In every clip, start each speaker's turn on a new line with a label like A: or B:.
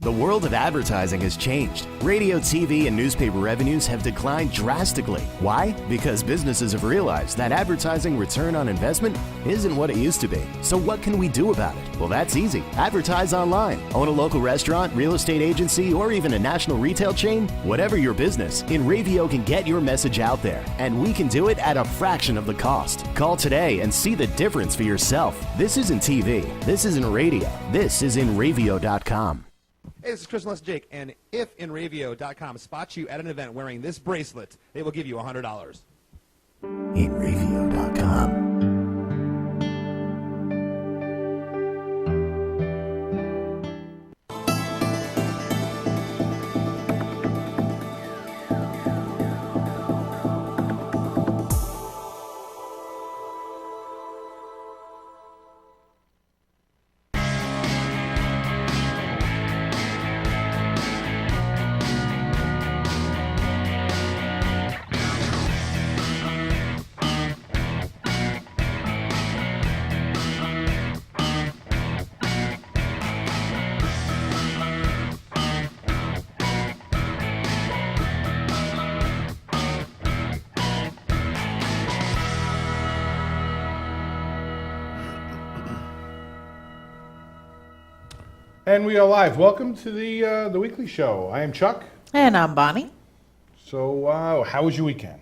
A: The world of advertising has changed. Radio, TV, and newspaper revenues have declined drastically. Why? Because businesses have realized that advertising return on investment isn't what it used to be. So what can we do about it? Well, that's easy. Advertise online. Own a local restaurant, real estate agency, or even a national retail chain? Whatever your business, InRavio can get your message out there, and we can do it at a fraction of the cost. Call today and see the difference for yourself. This isn't TV. This isn't radio. This is InRavio.com.
B: Hey, this is Chris and Les Jake, and if InRavio.com spots you at an event wearing this bracelet, they will give you $100.
A: InRavio.com.
C: And we are live. Welcome to the weekly show. I am Chuck.
D: And I'm Bonnie.
C: So, how was your weekend?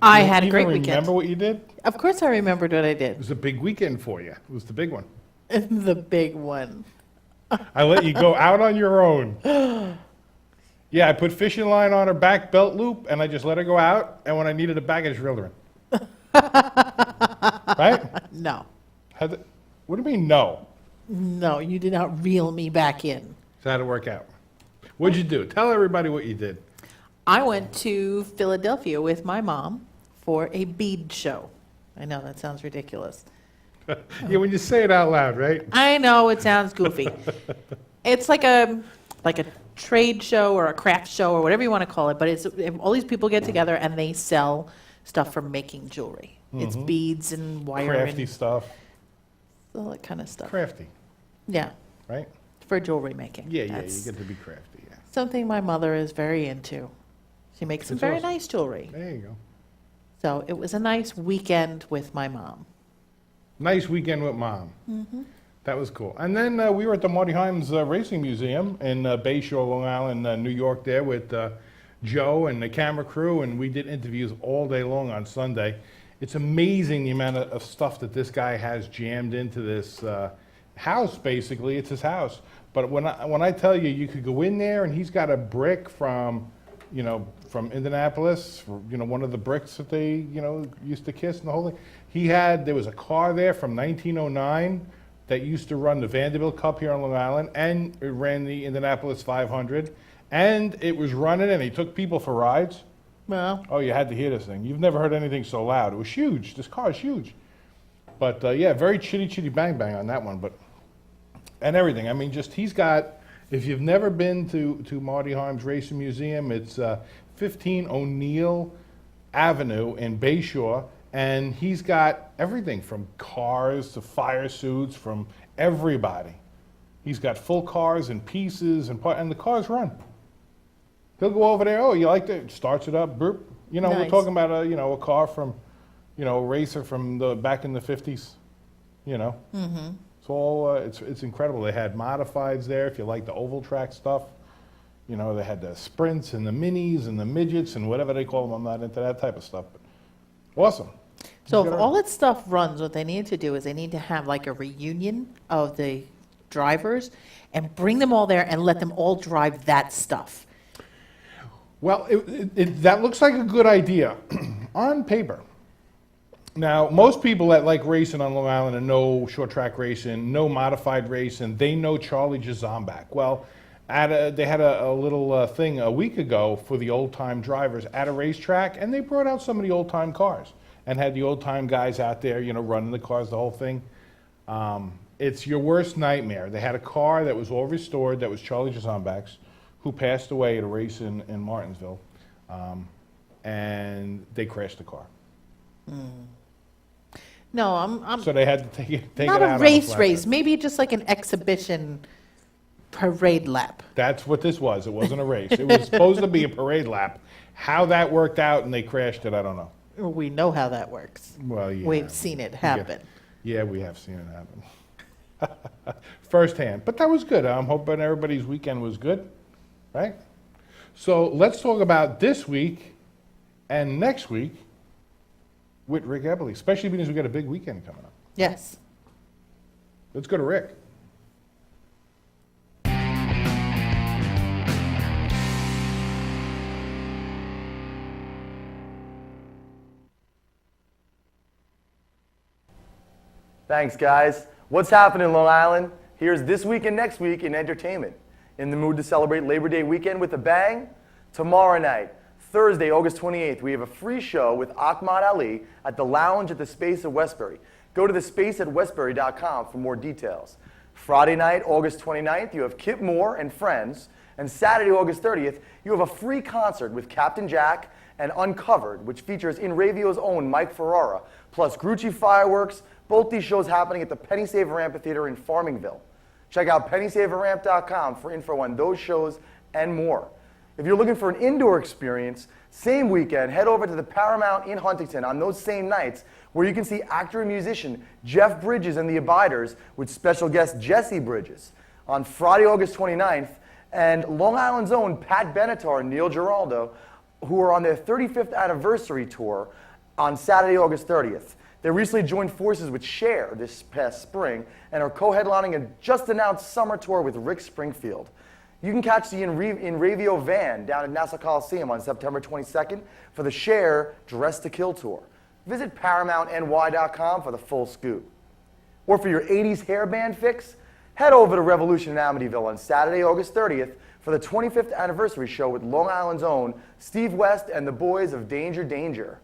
D: I had a great weekend.
C: Remember what you did?
D: Of course I remembered what I
C: It
D: did.
C: was a big weekend for you. It was the big one.
D: The big one.
C: I let you go out on your own. Yeah, I put fishing line on her back belt loop, and I just let her go out. And when I needed it back, I just reeled her in. Right?
D: No.
C: What do you mean, no?
D: No, you did not reel me back in.
C: So how'd it work out? What'd you do? Tell everybody what you did.
D: I went to Philadelphia with my mom for a bead show. I know, that sounds ridiculous.
C: Yeah, when you say it out loud, right?
D: I know, it sounds goofy. It's like a trade show or a craft show or whatever you want to call it, but it's all these people get together and they sell stuff for making jewelry. It's beads and wire
C: Crafty
D: and
C: stuff.
D: all that kind of stuff.
C: Crafty,
D: Yeah,
C: right?
D: for jewelry making.
C: Yeah,
D: That's
C: you get to be crafty, yeah.
D: something my mother is very into. She makes some
C: That's
D: very
C: awesome.
D: nice jewelry.
C: There you go.
D: So it was a nice weekend with my mom.
C: Nice weekend with Mom. That was cool. And then we were at the Marty Himes Racing Museum in Bay Shore, Long Island, New York there with Joe and the camera crew, and we did interviews all day long on Sunday. It's amazing the amount of stuff that this guy has jammed into this house, basically. It's his house. But when I tell you, you could go in there and he's got a brick from Indianapolis, one of the bricks that they, used to kiss and the whole thing. There was a car there from 1909 that used to run the Vanderbilt Cup here on Long Island, and it ran the Indianapolis 500, and it was running, and he took people for rides.
D: Well,
C: Oh, you had to hear this thing. You've never heard anything so loud. It was huge. This car is huge. But yeah, very chitty chitty bang bang on that one. And everything. I mean, he's got, if you've never been to Marty Himes Racing Museum, it's 15 O'Neill Avenue in Bay Shore. And he's got everything from cars to fire suits from everybody. He's got full cars and pieces and the cars run. He'll go over there. Oh, you like that? Starts it up. Burp. We're
D: Nice.
C: talking about a car from, a racer from back in the 50s.
D: mm-hmm.
C: It's all it's incredible. They had modifieds there. If you like the oval track stuff, they had the sprints and the minis and the midgets and whatever they call them. I'm not into that type of stuff. But awesome.
D: So
C: You
D: if
C: gotta-
D: all that stuff runs, what they need to do is they need to have like a reunion of the drivers and bring them all there and let them all drive that stuff.
C: Well, that looks like a good idea on paper. Now, most people that like racing on Long Island and know short track racing, know modified racing, they know Charlie Jazombek. Well, they had a little thing a week ago for the old time drivers at a racetrack, and they brought out some of the old time cars and had the old time guys out there, running the cars, the whole thing. It's your worst nightmare. They had a car that was all restored, that was Charlie Jazombek's, who passed away at a race in Martinsville, and they crashed the car.
D: No, I'm
C: So they had to take it
D: not
C: out
D: a
C: on
D: race
C: flatbed.
D: race, maybe just like an exhibition Parade lap.
C: That's what this was. It wasn't a race. It was supposed to be a parade lap. How that worked out and they crashed it, I don't know.
D: We know how that works.
C: Well, yeah.
D: We've seen it happen.
C: Yeah, we have seen it happen. Firsthand. But that was good. I'm hoping everybody's weekend was good, right? So let's talk about this week and next week with Rick Eberly, especially because we've got a big weekend coming up.
D: Yes.
C: Let's go to Rick.
E: Thanks, guys. What's happening in Long Island? Here's this week and next week in entertainment. In the mood to celebrate Labor Day weekend with a bang? Tomorrow night, Thursday, August 28th, we have a free show with Ahmad Ali at the Lounge at the Space at Westbury. Go to thespaceatwestbury.com for more details. Friday night, August 29th, you have Kip Moore and Friends. And Saturday, August 30th, you have a free concert with Captain Jack and Uncovered, which features In Ravio's own Mike Ferrara, plus Grucci Fireworks. Both these shows happening at the Penny Saver Amphitheater in Farmingville. Check out pennysaveramp.com for info on those shows and more. If you're looking for an indoor experience, same weekend, head over to the Paramount in Huntington on those same nights where you can see actor and musician Jeff Bridges and the Abiders with special guest Jesse Bridges. On Friday, August 29th, and Long Island's own Pat Benatar and Neil Giraldo, who are on their 35th anniversary tour on Saturday, August 30th. They recently joined forces with Cher this past spring and are co-headlining a just-announced summer tour with Rick Springfield. You can catch the In Ravio van down at Nassau Coliseum on September 22nd for the Cher Dress to Kill tour. Visit ParamountNY.com for the full scoop. Or for your 80s hairband fix, head over to Revolution in Amityville on Saturday, August 30th for the 25th anniversary show with Long Island's own Steve West and the boys of Danger Danger.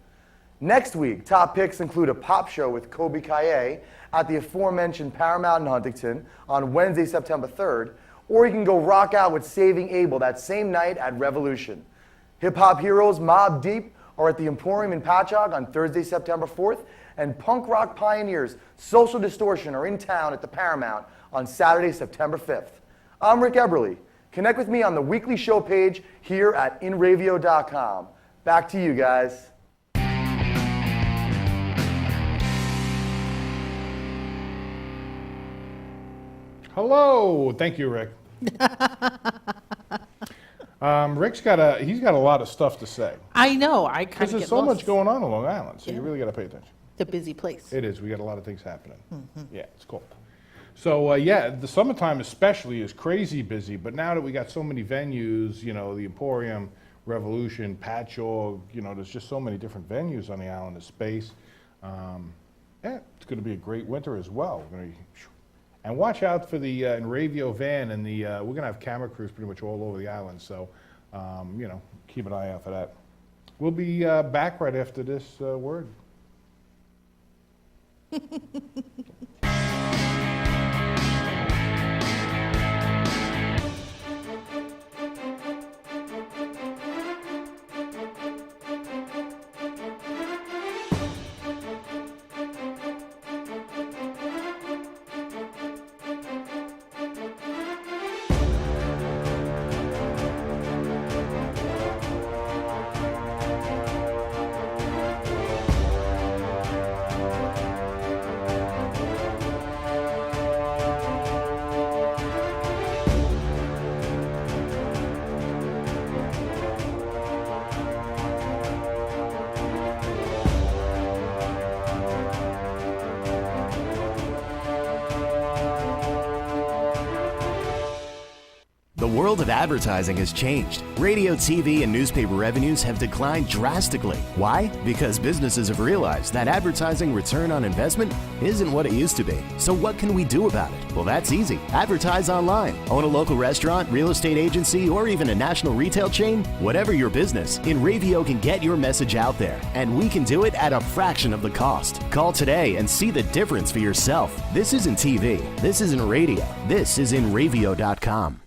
E: Next week, top picks include a pop show with Kobe Kaye at the aforementioned Paramount in Huntington on Wednesday, September 3rd, or you can go rock out with Saving Abel that same night at Revolution. Hip-hop heroes Mobb Deep are at the Emporium in Patchogue on Thursday, September 4th, and punk rock pioneers Social Distortion are in town at the Paramount on Saturday, September 5th. I'm Rick Eberly. Connect with me on the weekly show page here at inravio.com. Back to you guys.
C: Hello. Thank you, Rick. Rick's got a lot of stuff to say.
D: I know. I kind
C: Because
D: of
C: there's
D: get
C: so
D: lost.
C: much going on in Long Island, so
D: Yeah.
C: you really got to pay attention.
D: It's a busy place.
C: It is. We got a lot of things happening. Yeah, it's cool. So, the summertime especially is crazy busy, but now that we got so many venues, the Emporium, Revolution, Patchogue, there's just so many different venues on the island of Space. It's going to be a great winter as well. And watch out for the In Ravio van, and we're going to have camera crews pretty much all over the island, so, keep an eye out for that. We'll be back right after this word.
A: The world of advertising has changed. Radio, TV, and newspaper revenues have declined drastically. Why? Because businesses have realized that advertising return on investment isn't what it used to be. So what can we do about it? Well, that's easy. Advertise online. Own a local restaurant, real estate agency, or even a national retail chain? Whatever your business, InRavio can get your message out there, and we can do it at a fraction of the cost. Call today and see the difference for yourself. This isn't TV. This isn't radio. This is InRavio.com.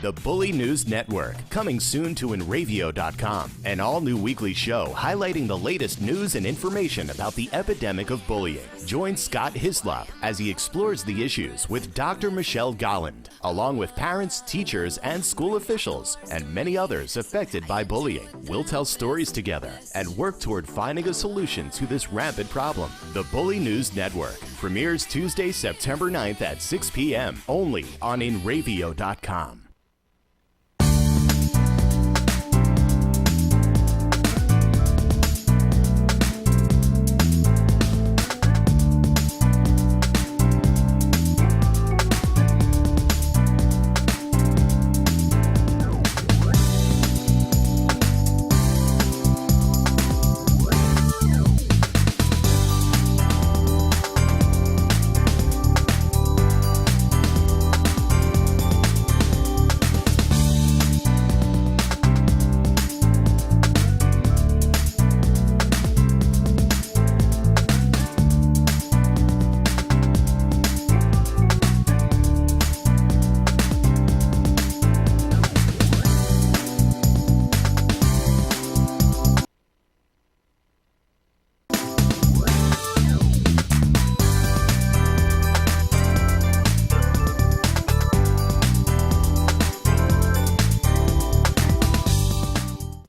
A: The Bully News Network, coming soon to Enravio.com. An all-new weekly show highlighting the latest news and information about the epidemic of bullying. Join Scott Hislop as he explores the issues with Dr. Michelle Golland, along with parents, teachers, and school officials, and many others affected by bullying. We'll tell stories together and work toward finding a solution to this rampant problem. The Bully News Network premieres Tuesday, September 9th at 6 p.m. only on Enravio.com.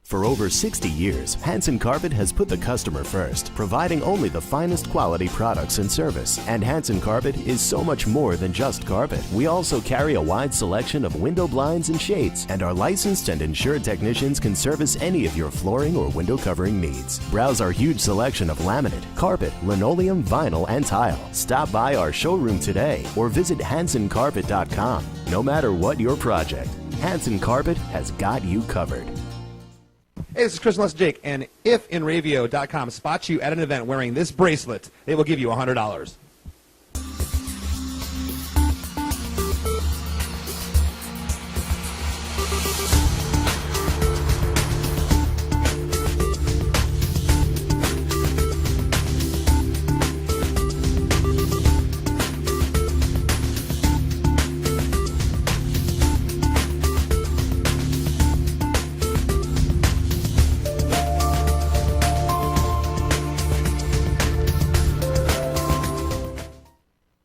A: For over 60 years, Hansen Carpet has put the customer first, providing only the finest quality products and service. And Hansen Carpet is so much more than just carpet. We also carry a wide selection of window blinds and shades, and our licensed and insured technicians can service any of your flooring or window covering needs. Browse our huge selection of laminate, carpet, linoleum, vinyl, and tile. Stop by our showroom today or visit HansenCarpet.com. No matter what your project, Hansen Carpet has got you covered.
B: Hey, this is Chris and Jake, and if Enravio.com spots you at an event wearing this bracelet, they will give you $100.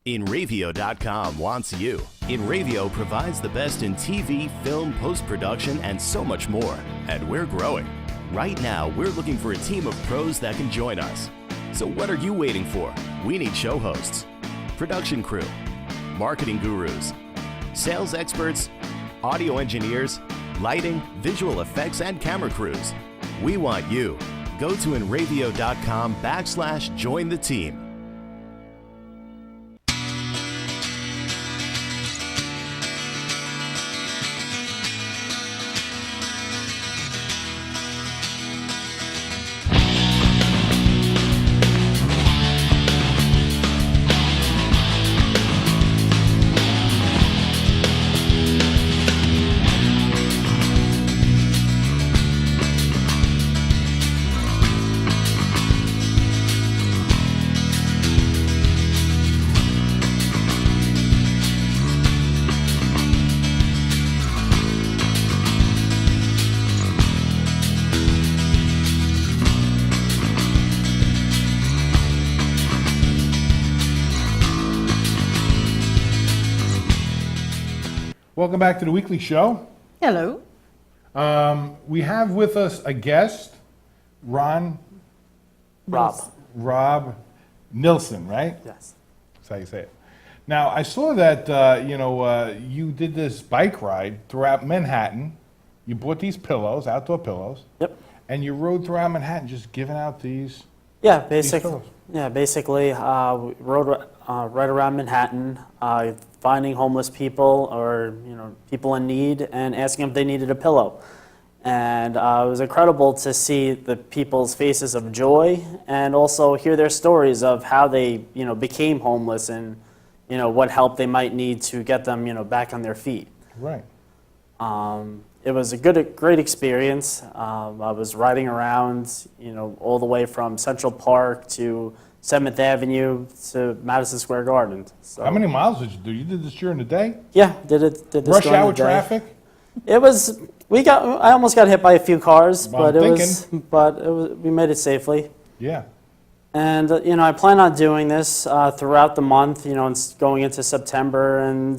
A: Enravio.com wants you. Enravio provides the best in TV, film, post-production, and so much more. And we're growing. Right now, we're looking for a team of pros that can join us. So what are you waiting for? We need show hosts, production crew, marketing gurus, sales experts, audio engineers, lighting, visual effects, and camera crews. We want you. Go to Enravio.com/join the team.
C: Welcome back to the weekly show.
D: Hello.
C: We have with us a guest, Rob Nilsen, right?
F: Yes.
C: That's how you say it. Now, I saw that, you did this bike ride throughout Manhattan. You bought these pillows, outdoor pillows.
F: Yep.
C: And you rode throughout Manhattan just giving out these.
F: Yeah,
C: pillows.
F: basically, we rode right around Manhattan, finding homeless people or people in need and asking if they needed a pillow. And it was incredible to see the people's faces of joy and also hear their stories of how they became homeless and what help they might need to get them back on their feet.
C: Right.
F: It was a great experience. I was riding around, all the way from Central Park to 7th Avenue to Madison Square Garden. So,
C: How many miles did you do? You did this during the day?
F: Yeah, did this
C: Rush
F: during
C: hour
F: the day.
C: traffic?
F: It was, I almost got hit by a few cars,
C: Well, I'm
F: but we made it safely.
C: Yeah.
F: And, I plan on doing this throughout the month, and going into September, and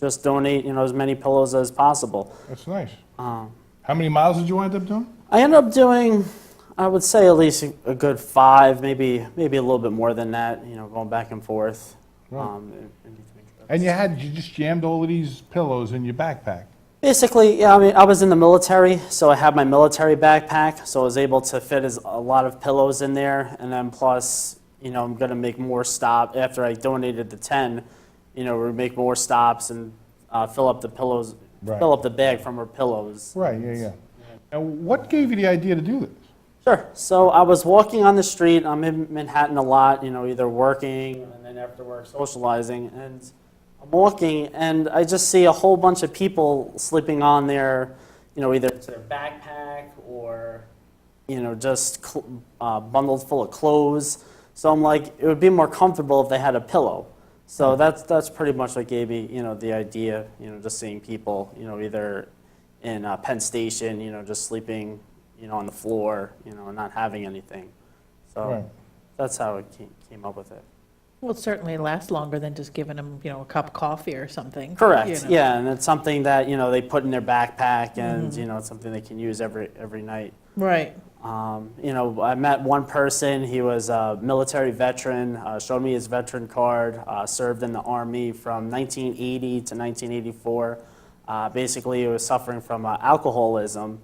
F: just donate, as many pillows as possible.
C: That's nice. How many miles did you wind up doing?
F: I ended up doing, I would say at least a good 5, maybe a little bit more than that, going back and forth.
C: Right.
F: in between trips.
C: And you just jammed all of these pillows in your backpack.
F: Basically, yeah, I was in the military, so I had my military backpack, so I was able to fit a lot of pillows in there, and then plus, I'm going to make more stops. After I donated the 10, we make more stops and fill up the pillows,
C: Right.
F: fill up the bag from our pillows.
C: Right, yeah. And what gave you the idea to do this?
F: Sure. So I was walking on the street. I'm in Manhattan a lot, either working and then after work socializing. And I'm walking and I just see a whole bunch of people sleeping on their, either their backpack or, just bundled full of clothes. So I'm like, it would be more comfortable if they had a pillow. So that's pretty much what gave me, the idea, just seeing people, either in Penn Station, just sleeping, on the floor, and not having anything. So
C: Right.
F: that's how I came up with it.
D: Well, it certainly lasts longer than just giving them, a cup of coffee or something.
F: Correct. Yeah, and it's something that they put in their backpack, and it's something they can use every night.
D: Right.
F: I met one person. He was a military veteran. Showed me his veteran card. Served in the Army from 1980 to 1984. Basically, he was suffering from alcoholism,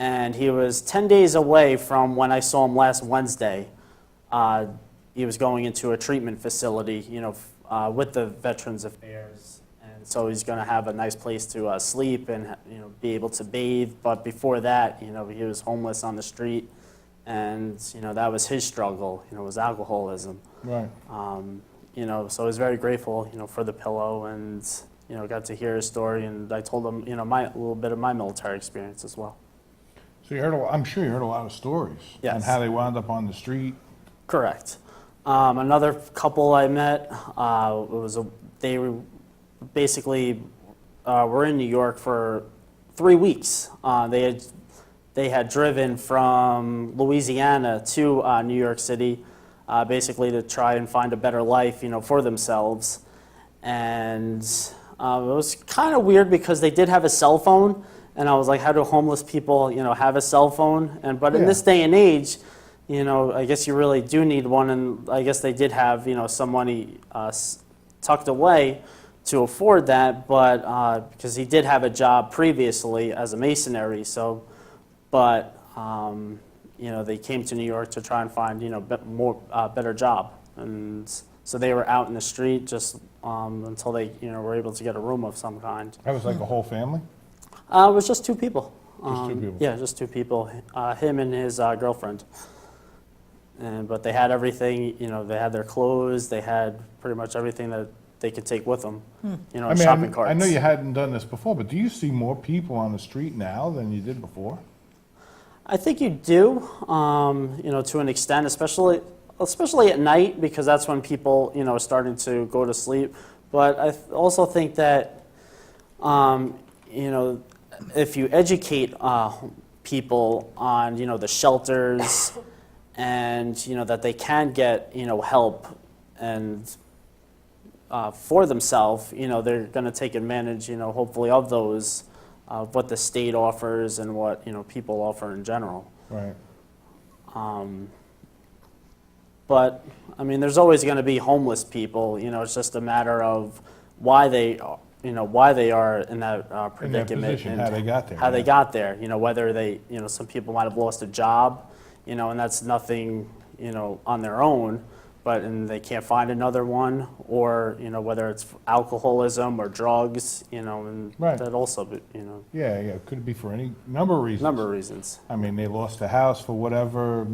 F: and he was 10 days away from when I saw him last Wednesday. He was going into a treatment facility, with the Veterans Affairs, and so he's going to have a nice place to sleep and be able to bathe. But before that, he was homeless on the street, and that was his struggle. Was alcoholism.
C: Right.
F: So I was very grateful, for the pillow, and got to hear his story, and I told him, a little bit of my military experience as well.
C: So I'm sure you heard a lot of stories.
F: Yes.
C: And how they wound up on the street.
F: Correct. Another couple I met, they were basically were in New York for 3 weeks. They had driven from Louisiana to New York City, basically to try and find a better life, for themselves. And it was kind of weird because they did have a cell phone, and I was like, how do homeless people, have a cell phone? But in this day and age, I guess you really do need one, and I guess they did have, some money tucked away to afford that, but because he did have a job previously as a masonry, they came to New York to try and find, better job, and so they were out in the street just until they, were able to get a room of some kind.
C: That was like a whole family?
F: It was just 2 people.
C: Just 2 people?
F: Yeah, just 2 people, him and his girlfriend. But they had everything, they had their clothes, they had pretty much everything that they could take with them, shopping carts.
C: I know you hadn't done this before, but do you see more people on the street now than you did before?
F: I think you do, to an extent, especially at night, because that's when people, are starting to go to sleep. But I also think that, if you educate people on, the shelters and, that they can get, help and for themselves, they're going to take advantage, hopefully of those, what the state offers and what, people offer in general.
C: Right.
F: But, there's always going to be homeless people, it's just a matter of why they are in that predicament.
C: Position,
F: and
C: how they got there.
F: How they got there, whether they, some people might have lost a job, and that's nothing, on their own, and they can't find another one, or, whether it's alcoholism or drugs, and
C: Right.
F: that also,
C: Yeah, it could be for any number of reasons.
F: number of reasons.
C: They lost the house for whatever,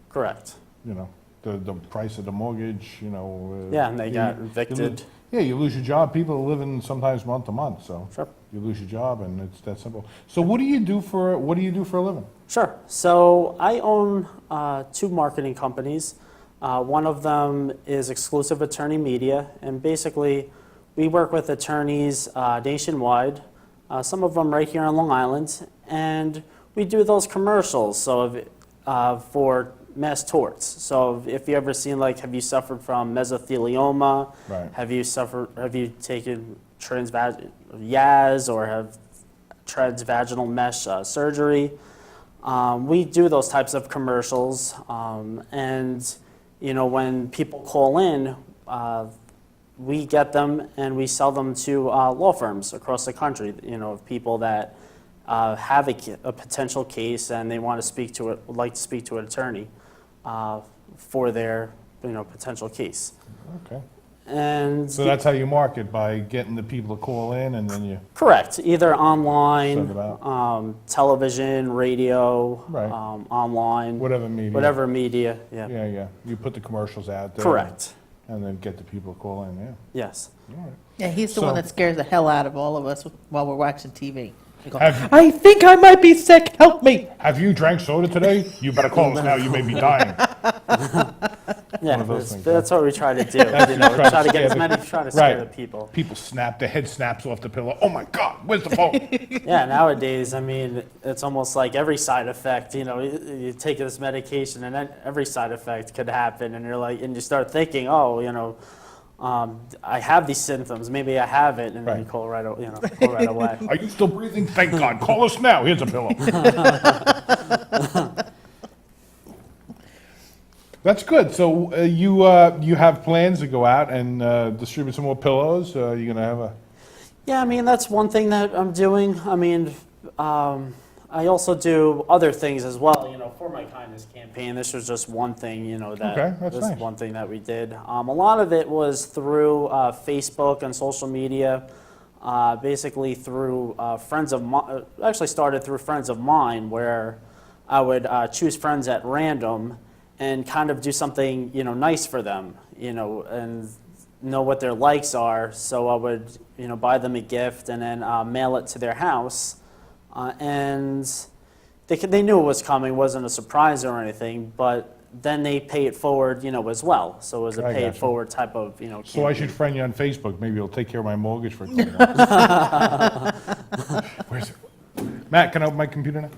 F: Correct.
C: the price of the mortgage,
F: Yeah, and they got evicted.
C: You lose your job. People are living sometimes month to month, so
F: Sure.
C: you lose your job, and it's that simple. So what do you do for a living?
F: Sure. So I own 2 marketing companies. One of them is Exclusive Attorney Media, and basically we work with attorneys nationwide some of them right here on Long Island, and we do those commercials. So for mass torts. So if you ever seen, like, have you suffered from mesothelioma?
C: Right.
F: Have you taken Yaz or have transvaginal mesh surgery? We do those types of commercials, and when people call in, we get them and we sell them to law firms across the country. Of people that have a potential case and they want to would like to speak to an attorney for their potential case.
C: Okay.
F: And
C: So that's how you market, by getting the people to call in, and then you...
F: correct, either online,
C: Send it out.
F: television, radio,
C: Right.
F: online,
C: Whatever media.
F: whatever media. Yeah.
C: Yeah. You put the commercials out there.
F: Correct.
C: And then get the people to call in, yeah.
F: Yes.
C: All right.
D: Yeah, he's the
C: So-
D: one that scares the hell out of all of us while we're watching TV. They go,
C: Have-
D: I think I might be sick, help me.
C: Have you drank soda today? You better call us now, you may be dying.
F: Yeah,
C: of those things,
F: that's what we try to do.
C: Try to
F: Try to get as
C: scare
F: many, try to scare the
C: Right.
F: people.
C: People snap, their head snaps off the pillow. Oh my God, where's the phone?
F: Yeah, nowadays, I mean, it's almost like every side effect, you take this medication and then every side effect could happen, and and you start thinking, I have these symptoms, maybe I have it, and then you
C: Right.
F: call right away.
C: Are you still breathing? Thank God. Call us now. Here's a pillow. That's good. So you have plans to go out and distribute some more pillows? You're going to have a...
F: Yeah, I mean, that's one thing that I'm doing. I mean, I also do other things as well, for my kindness campaign. This was just one thing, that
C: Okay, that's
F: this is
C: nice.
F: one thing that we did. A lot of it was through Facebook and social media, basically through friends of mine. Actually started through friends of mine, where I would choose friends at random and kind of do something, nice for them, and know what their likes are. So I would, buy them a gift and then mail it to their house. And they knew it was coming, wasn't a surprise or anything, but then they pay it forward, as well. So it was a
C: I
F: pay it
C: gotcha.
F: forward type of,
C: So I
F: campaign.
C: should friend you on Facebook. Maybe you'll take care of my mortgage for a $20. Where's it? Matt, can I open my computer now?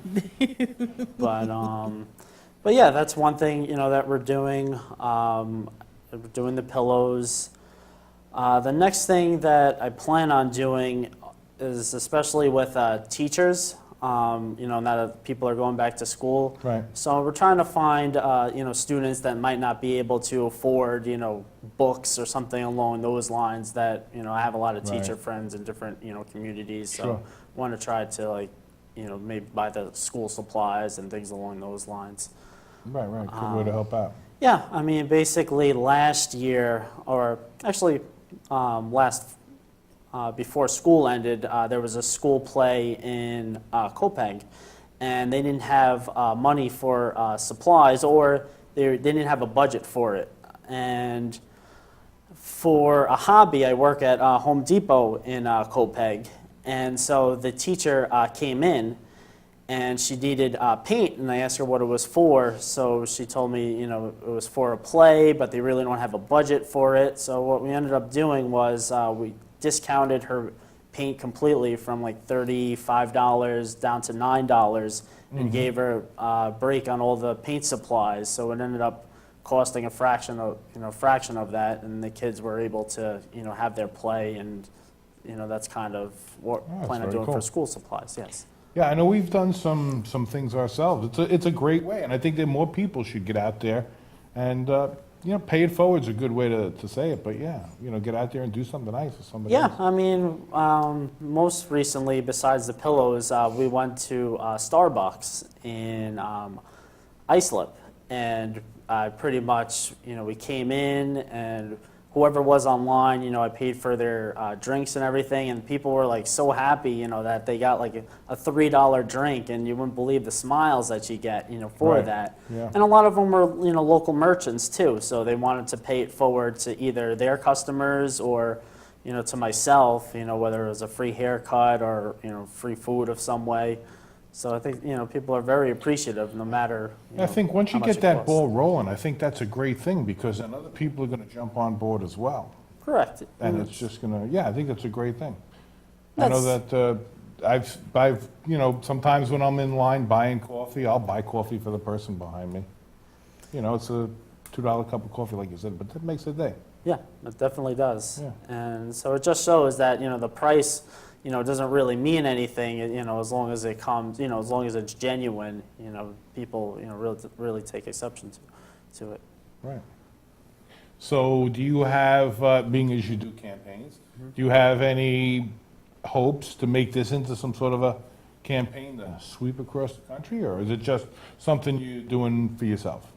F: But yeah, that's one thing, that we're doing. We're doing the pillows. The next thing that I plan on doing is, especially with teachers, now that people are going back to school.
C: Right.
F: So we're trying to find, students that might not be able to afford, books or something along those lines that, I have a lot of teacher
C: Right.
F: friends in different, communities. So
C: Sure.
F: want to try to, maybe buy the school supplies and things along those lines.
C: Right. Good way to help out.
F: Yeah, I mean, basically last year, or actually before school ended, there was a school play in Copiague, and they didn't have money for supplies, or they didn't have a budget for it. And for a hobby, I work at Home Depot in Copiague, and so the teacher came in, and she needed paint, and I asked her what it was for. So she told me, it was for a play, but they really don't have a budget for it. So what we ended up doing was we discounted her paint completely from like $35 down to $9, and gave her a break on all the paint supplies. So it ended up costing a fraction of that, and the kids were able to have their play, and that's kind of what we
C: that's
F: plan on
C: very
F: doing
C: cool.
F: for school supplies. Yes.
C: Yeah, I know we've done some things ourselves. It's a great way, and I think that more people should get out there, and pay it forward's a good way to say it. But yeah, get out there and do something nice for somebody
F: Yeah,
C: else.
F: I mean, most recently, besides the pillows, we went to Starbucks in Islip, and pretty much, we came in, and whoever was online, I paid for their drinks and everything, and people were like so happy, that they got like a $3 drink, and you wouldn't believe the smiles that you get, for
C: Right,
F: that.
C: yeah.
F: And a lot of them were, local merchants too, so they wanted to pay it forward to either their customers or, to myself, whether it was a free haircut or, free food of some way. So I think, people are very appreciative no matter,
C: I think once you
F: how much
C: get
F: it
C: that
F: costs.
C: ball rolling, I think that's a great thing, because then other people are going to jump on board as well.
F: Correct.
C: And it's just going to, I think that's a great thing. I know
F: That's-
C: that I've, sometimes when I'm in line buying coffee, I'll buy coffee for the person behind me. It's a $2 cup of coffee, like you said, but that makes a day.
F: Yeah, it definitely does.
C: Yeah.
F: And so it just shows that, the price, doesn't really mean anything, as long as it comes, as long as it's genuine, people, really take exception to it.
C: Right. So do you have, being as you do campaigns, do you have any hopes to make this into some sort of a campaign to sweep across the country, or is it just something you're doing for yourself?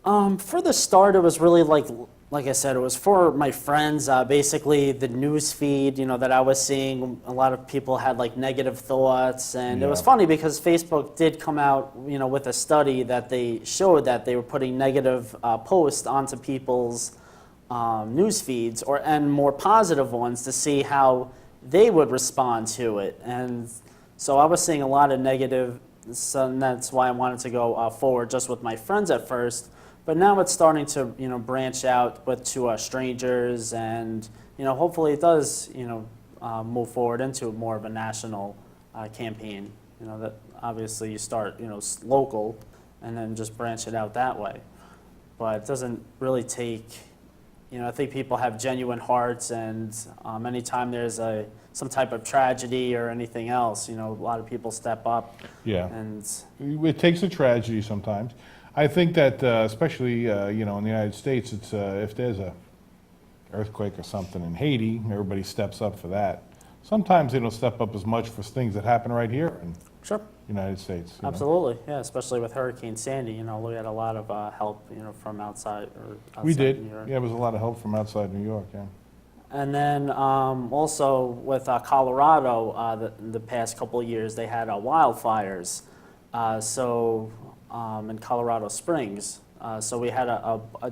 F: For the start, it was really like I said, it was for my friends. Basically, the news feed, that I was seeing, a lot of people had negative thoughts, and it was
C: Yeah.
F: funny because Facebook did come out, with a study that they showed that they were putting negative posts onto people's news feeds, and more positive ones to see how they would respond to it. And so I was seeing a lot of negative, and that's why I wanted to go forward just with my friends at first. But now it's starting to, branch out to strangers, and, hopefully it does, move forward into more of a national campaign. That obviously you start, local, and then just branch it out that way. But it doesn't really take, I think people have genuine hearts, and anytime there's some type of tragedy or anything else, a lot of people step up.
C: Yeah.
F: And
C: It takes a tragedy sometimes. I think that, especially, in the United States, it's if there's a earthquake or something in Haiti, everybody steps up for that. Sometimes they don't step up as much for things that happen right here in
F: sure.
C: the United States.
F: Absolutely, yeah, especially with Hurricane Sandy, we had a lot of help, from outside
C: We did.
F: New York.
C: Yeah, there was a lot of help from outside New York, yeah.
F: And then also with Colorado, the past couple of years, they had wildfires. In Colorado Springs, so we had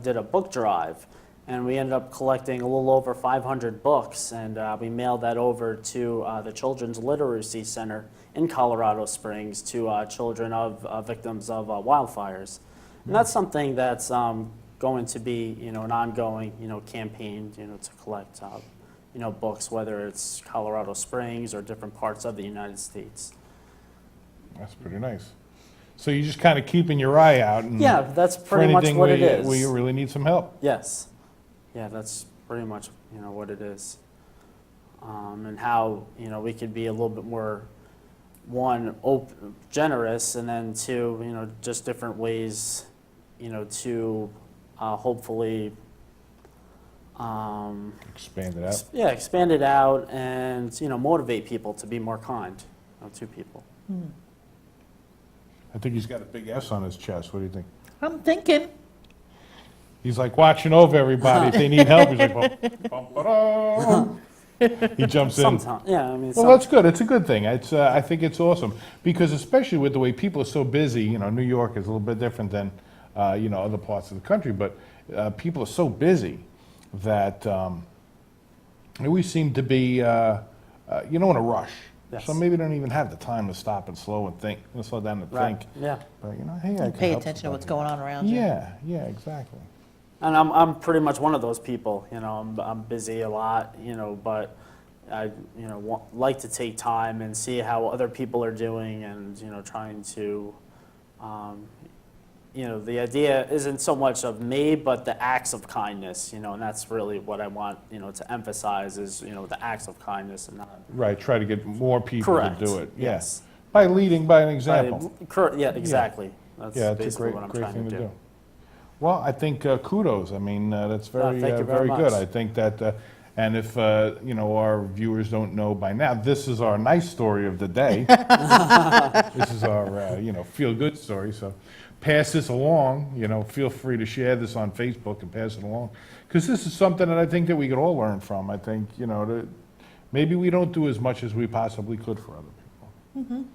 F: did a book drive, and we ended up collecting a little over 500 books, and we mailed that over to the Children's Literacy Center in Colorado Springs to children of victims of wildfires. And that's something that's going to be, an ongoing, campaign, to collect, books, whether it's Colorado Springs or different parts of the United States.
C: That's pretty nice. So you're just kind of keeping your eye out. And
F: Yeah, that's
C: for
F: pretty much
C: anything
F: what it is.
C: where you really need some help.
F: Yes. Yeah, that's pretty much, what it is. And how, we could be a little bit more, one, generous, and then two, just different ways, to hopefully,
C: Expand it out.
F: yeah, expand it out and, motivate people to be more kind, to people.
C: I think he's got a big S on his chest. What do you think?
D: I'm thinking.
C: He's like watching over everybody. If they need help, he's like, bum, ba-da. He jumps in.
F: Sometimes, yeah, I mean,
C: Well, that's good. It's a good thing. It's, I think it's awesome because especially with the way people are so busy, New York is a little bit different than, other parts of the country, but people are so busy that we seem to be, in a rush.
F: Yes.
C: So maybe they don't even have the time to stop and slow down and
F: right.
C: think.
F: Yeah.
C: But, hey, I can
D: Pay
C: help
D: attention to what's
C: somebody.
D: going on around you.
C: Yeah, exactly.
F: And I'm pretty much one of those people. I'm busy a lot. But I like to take time and see how other people are doing, and trying to. The idea isn't so much of me, but the acts of kindness. And that's really what I want. To emphasize is the acts of kindness and not.
C: Right, try to get more people
F: Correct.
C: to do it.
F: Yes.
C: By leading by an example.
F: Yeah, exactly. That's
C: Yeah, it's a
F: basically
C: great,
F: what I'm
C: great
F: trying
C: thing
F: to do.
C: Well, I think kudos. I mean, that's very,
F: thank you very
C: good.
F: much.
C: I think that, and if our viewers don't know by now, this is our nice story of the day. This is our, feel-good story. So, pass this along. Feel free to share this on Facebook and pass it along, because this is something that I think that we could all learn from. I think that maybe we don't do as much as we possibly could for other people.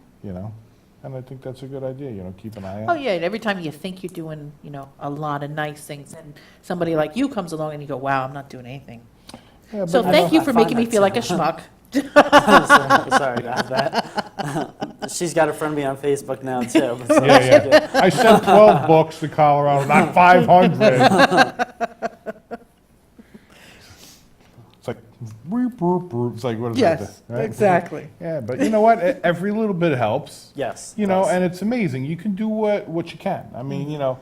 C: And I think that's a good idea. Keep an eye out.
D: Oh, yeah, and every time you think you're doing, a lot of nice things, and somebody like you comes along and you go, wow, I'm not doing anything.
C: Yeah,
D: So
C: but,
D: thank you
F: I
D: for
F: find
D: making me
F: that
D: feel like a
F: too.
D: schmuck.
F: Sorry to have that. She's got to friend me on Facebook now too. So
C: Yeah. I sent 12 books to Colorado, not 500. It's like, whoop. It's like, what is
D: Yes,
C: that? Right?
D: exactly.
C: Yeah, but you know what? Every little bit helps.
F: Yes,
C: You know,
F: yes.
C: and it's amazing. You can do what you can. I mean, you know,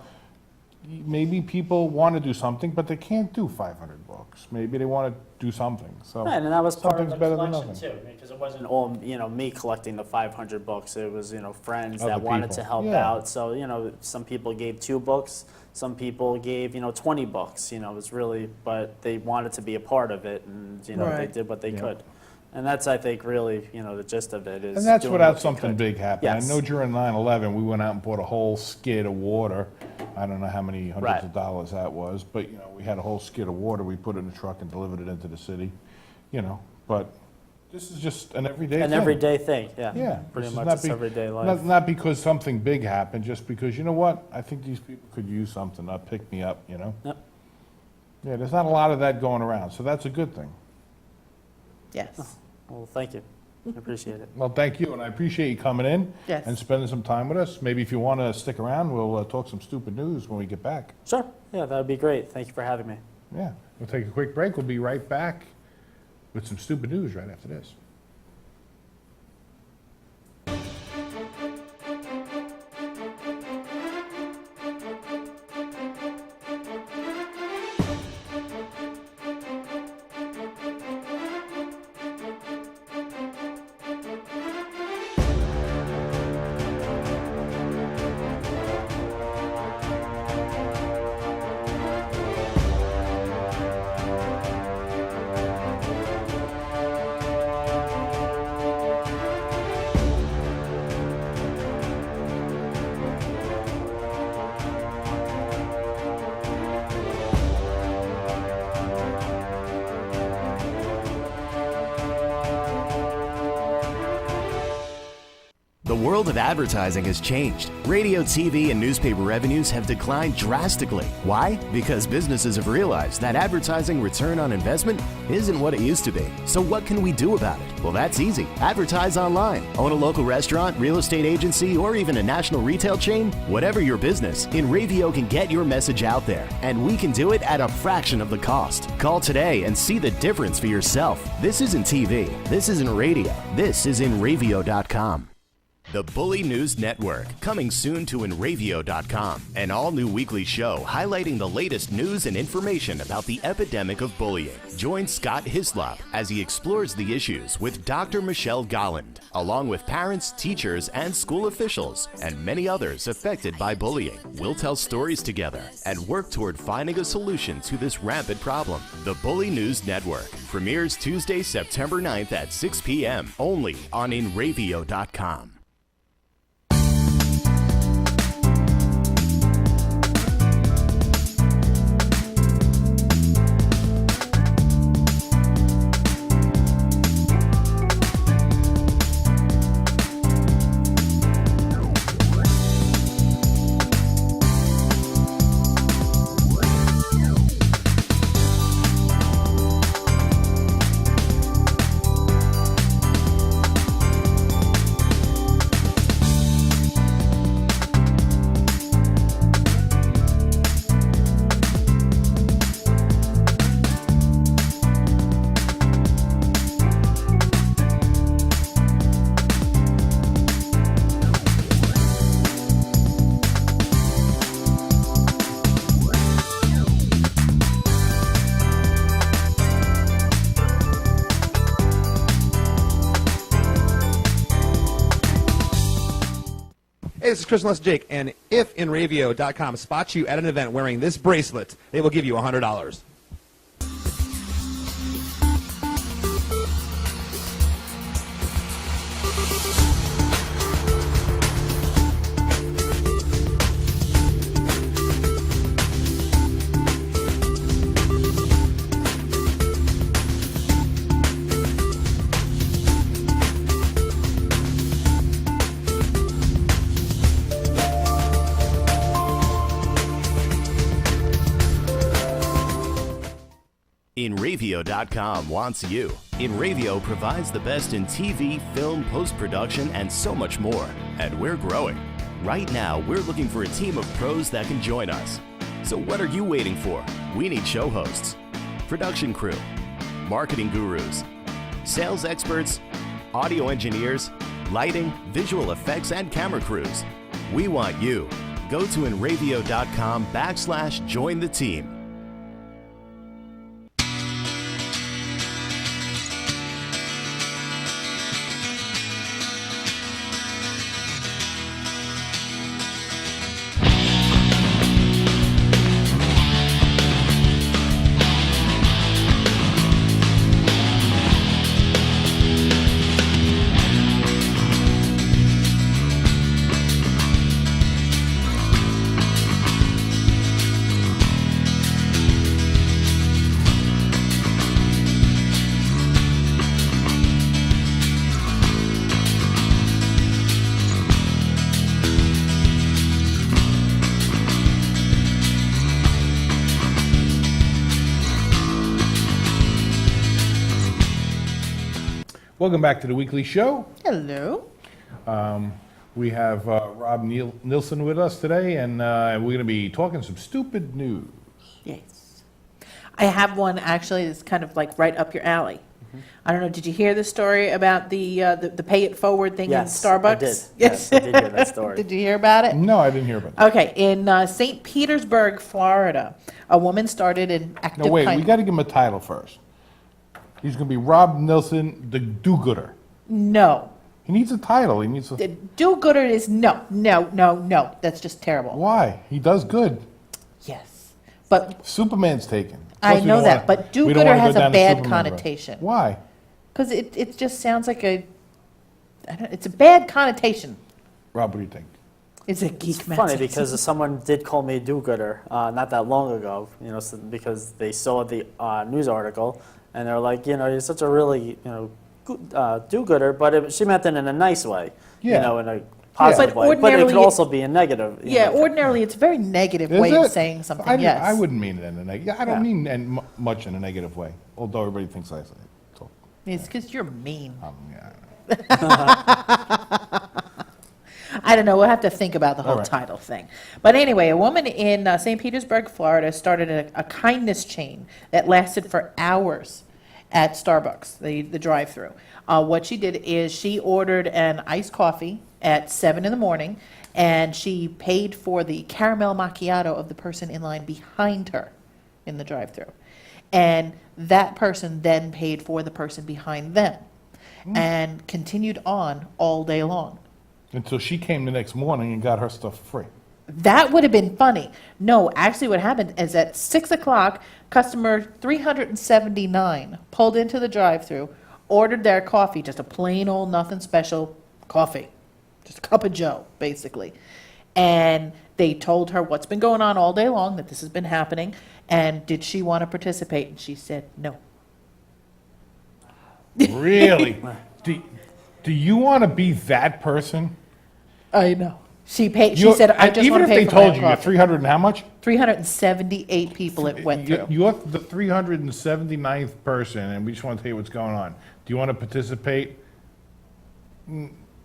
C: maybe people want to do something, but they can't do 500 books. Maybe they want to do something. So
F: Right, and that was part of
C: something's
F: the
C: better than
F: collection
C: nothing.
F: too, because it wasn't all, me collecting the 500 books. It was, friends
C: Other
F: that wanted
C: people.
F: to help
C: Yeah.
F: out. So, some people gave 2 books, some people gave, 20 books. It was really, but they wanted to be a part of it, and they
D: Right.
F: did what they
C: Yeah.
F: could. And that's, I think, really, the gist of it is.
C: And that's
F: doing
C: without
F: what you
C: something
F: could.
C: big happening.
F: Yes.
C: I know during 9/11, we went out and bought a whole skid of water. I don't know how many hundreds
F: Right.
C: of dollars that was, but, we had a whole skid of water. We put it in a truck and delivered it into the city, But this is just an everyday thing.
F: An everyday thing, yeah.
C: Yeah.
F: Pretty
C: this is
F: much
C: not
F: it's
C: be-
F: everyday life.
C: Not because something big happened, just because, you know what? I think these people could use something, pick me up,
F: Yep.
C: Yeah, there's not a lot of that going around, so that's a good thing.
D: Yes.
F: Well, thank you. I appreciate it.
C: Well, thank you, and I appreciate you coming in
D: Yes.
C: and spending some time with us. Maybe if you want to stick around, we'll talk some stupid news when we get back.
F: Sure. Yeah, that would be great. Thank you for having me.
C: Yeah, we'll take a quick break. We'll be right back with some stupid news right after this.
A: The world of advertising has changed. Radio, TV, and newspaper revenues have declined drastically. Why? Because businesses have realized that advertising return on investment isn't what it used to be. So what can we do about it? Well, that's easy. Advertise online. Own a local restaurant, real estate agency, or even a national retail chain? Whatever your business, InRavio can get your message out there, and we can do it at a fraction of the cost. Call today and see the difference for yourself. This isn't TV. This isn't radio. This is InRavio.com. The Bully News Network, coming soon to InRavio.com, an all-new weekly show highlighting the latest news and information about the epidemic of bullying. Join Scott Hislop as he explores the issues with Dr. Michelle Golland, along with parents, teachers, and school officials, and many others affected by bullying. We'll tell stories together and work toward finding a solution to this rampant problem. The Bully News Network premieres Tuesday, September 9th at 6 p.m. only on InRavio.com.
B: Hey, this is Chris Nilsen Jake, and if InRavio.com spots you at an event wearing this bracelet, they will give you $100.
A: InRavio.com wants you. InRavio provides the best in TV, film, post-production, and so much more. And we're growing. Right now, we're looking for a team of pros that can join us. So what are you waiting for? We need show hosts, production crew, marketing gurus, sales experts, audio engineers, lighting, visual effects, and camera crews. We want you. Go to enravio.com/join the team.
C: Welcome back to the weekly show.
D: Hello.
C: We have Rob Nilsen with us today, and we're going to be talking some stupid news.
D: Yes. I have one actually that's kind of like right up your alley. I don't know, did you hear the story about the pay it forward thing
F: Yes,
D: in Starbucks?
F: I did. Yes, I did hear that story.
D: Did you hear about it?
C: No, I didn't hear about that.
D: Okay, in St. Petersburg, Florida, a woman started an active
C: No, wait, we
D: kindness.
C: got to give him a title first. He's going to be Rob Nilsen, the do-gooder.
D: No.
C: He needs a title. He needs a...
D: The do-gooder is no. That's just terrible.
C: Why? He does good.
D: Yes. But
C: Superman's taken.
D: I
C: Plus, we
D: know
C: don't
D: that,
C: wanna-
D: but
C: we don't
D: do-gooder
C: wanna go
D: has a
C: down the
D: bad
C: Superman road.
D: connotation.
C: Why?
D: Because it just sounds like it's a bad connotation.
C: Rob, what do you think?
D: It's a geek
F: It's funny because someone did call me a do-gooder not that long ago, because they saw the news article and they're like, you're such a really, do-gooder, but she meant it in a nice way,
C: Yeah.
F: in a positive
D: But
F: way. But it
D: ordinarily
F: could also be a negative.
D: Yeah, ordinarily it's a very negative
C: Is
D: way
C: it?
D: of saying something.
C: I,
D: Yes.
C: I wouldn't mean it in a negative. I don't
F: Yeah.
C: mean much in a negative way, although everybody thinks I say it. So,
D: It's because you're mean.
C: yeah.
D: I don't know. We'll have to think about the whole
C: All right.
D: title thing. But anyway, a woman in St. Petersburg, Florida, started a kindness chain that lasted for hours at Starbucks, the drive-through. What she did is she ordered an iced coffee at 7 in the morning, and she paid for the caramel macchiato of the person in line behind her in the drive-through. And that person then paid for the person behind them and continued on all day long.
C: Until she came the next morning and got her stuff free.
D: That would have been funny. No, actually what happened is at 6 o'clock, customer 379 pulled into the drive-thru, ordered their coffee, just a plain old nothing special coffee, just a cup of joe, basically. And they told her what's been going on all day long, that this has been happening, and did she want to participate? And she said no.
C: Really? do you want to be that person?
D: I know. She paid. She said, "I just want to pay
C: Even if
D: for
C: they
D: my
C: told you you're
D: coffee."
C: 300 and how much?
D: 378 people it went through.
C: You're the 379th person, and we just want to tell you what's going on. Do you want to participate?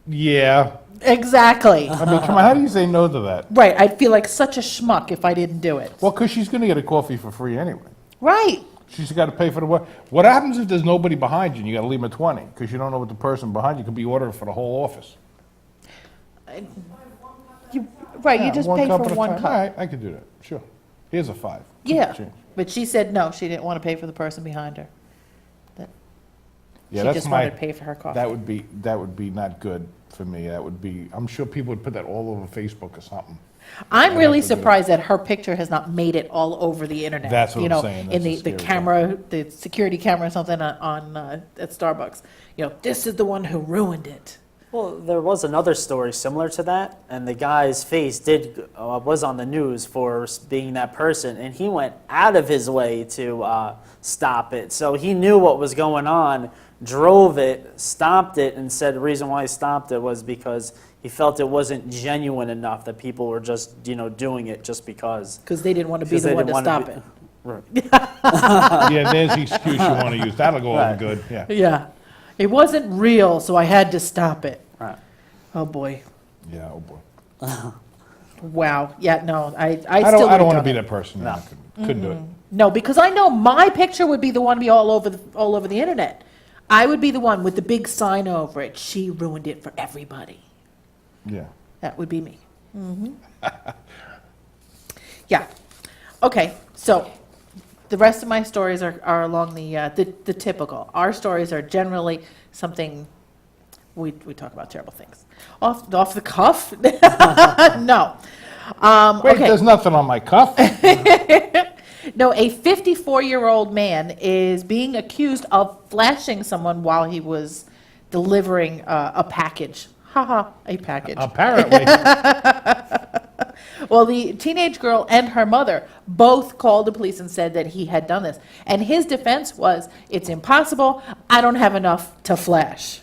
C: Yeah.
D: Exactly.
C: I mean, come on, how do you say no to that?
D: Right. I'd feel like such a schmuck if I didn't do it.
C: Well, because she's going to get a coffee for free anyway.
D: Right.
C: She's got to pay for the work. What happens if there's nobody behind you and you got to leave them at 20? Because you don't know what the person behind you could be ordering for the whole office.
D: You
C: Yeah,
D: just
C: one
D: pay
C: cup
D: for
C: at a
D: one
C: time.
D: cup.
C: All right, I could do that. Sure. Here's a 5.
D: Yeah.
C: Change.
D: But she said no, she didn't want to pay for the person behind her.
C: Yeah,
D: She
C: that's
D: just
C: my.
D: wanted to pay for her coffee.
C: That would be not good for me. That would be. I'm sure people would put that all over Facebook or something.
D: I'm really
C: have to do it.
D: surprised that her picture has not made it all over the internet.
C: That's what
D: you
C: I'm
D: know,
C: saying.
D: in
C: That's
D: the
C: the scary
D: camera, the security camera or something on at Starbucks. This is the one who ruined it.
F: Well, there was another story similar to that, and the guy's face was on the news for being that person, and he went out of his way to stop it. So he knew what was going on, drove it, stopped it, and said the reason why he stopped it was because he felt it wasn't genuine enough, that people were just doing it just because.
D: Because they didn't want to be
F: 'Cause
D: the
F: they
D: one to
F: didn't wanna
D: stop
F: be-
D: it.
F: Right.
C: Yeah, there's the excuse you want to use. That'll go over
F: Right.
C: good. Yeah.
D: Yeah. It wasn't real, so I had to stop it.
F: Right.
D: Oh, boy.
C: Yeah. Oh boy.
D: Wow. Yeah, no, I still
C: I
D: would've
C: don't want to
D: done
C: be
D: it.
C: that person. No. I couldn't do it.
D: No, because I know my picture would be the one to be all over the internet. I would be the one with the big sign over it. She ruined it for everybody.
C: Yeah.
D: That would be me. Yeah. Okay, so the rest of my stories are along the typical. Our stories are generally something, we talk about terrible things. Off the cuff? No.
C: Wait,
D: Okay.
C: there's nothing on my cuff.
D: No, a 54-year-old man is being accused of flashing someone while he was delivering a package. Haha, a package.
C: Apparently.
D: Well, the teenage girl and her mother both called the police and said that he had done this. And his defense was, it's impossible, I don't have enough to flash.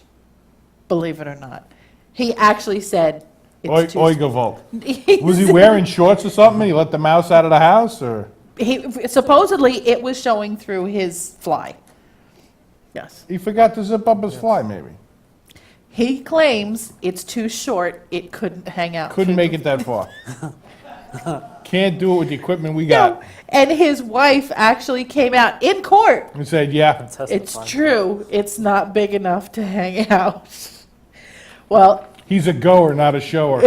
D: Believe it or not. He actually said, it's too
C: Oigavolt. Was he wearing shorts or something? He let the mouse out of the house, or?
D: Supposedly, it was showing through his fly. Yes.
C: He forgot to zip up his fly, maybe.
D: He claims it's too short, it couldn't hang out.
C: Couldn't make it that far. Can't do it with the equipment we got.
D: No. And his wife actually came out in court.
C: And said, yeah.
D: It's true, it's not big enough to hang out. Well,
C: He's a goer, not a shower.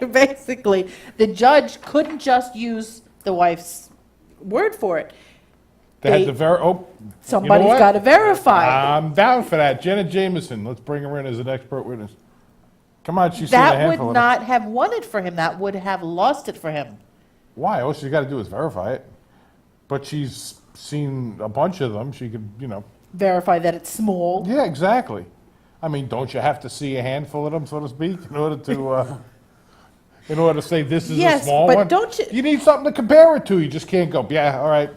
D: basically, the judge couldn't just use the wife's word for it.
C: They had to
D: Somebody's
C: what?
D: got to verify.
C: I'm down for that. Janet Jameson, let's bring her in as an expert witness. Come on, she's seen a
D: That
C: handful
D: would
C: of them.
D: not have won it for him. That would have lost it for him.
C: Why? All she's got to do is verify it. But she's seen a bunch of them. She could,
D: Verify that it's small.
C: Yeah, exactly. I mean, don't you have to see a handful of them, so to speak, in order to say this is
D: Yes,
C: a small
D: but
C: one?
D: don't you-
C: You need something to compare it to. You just can't go, yeah, all right.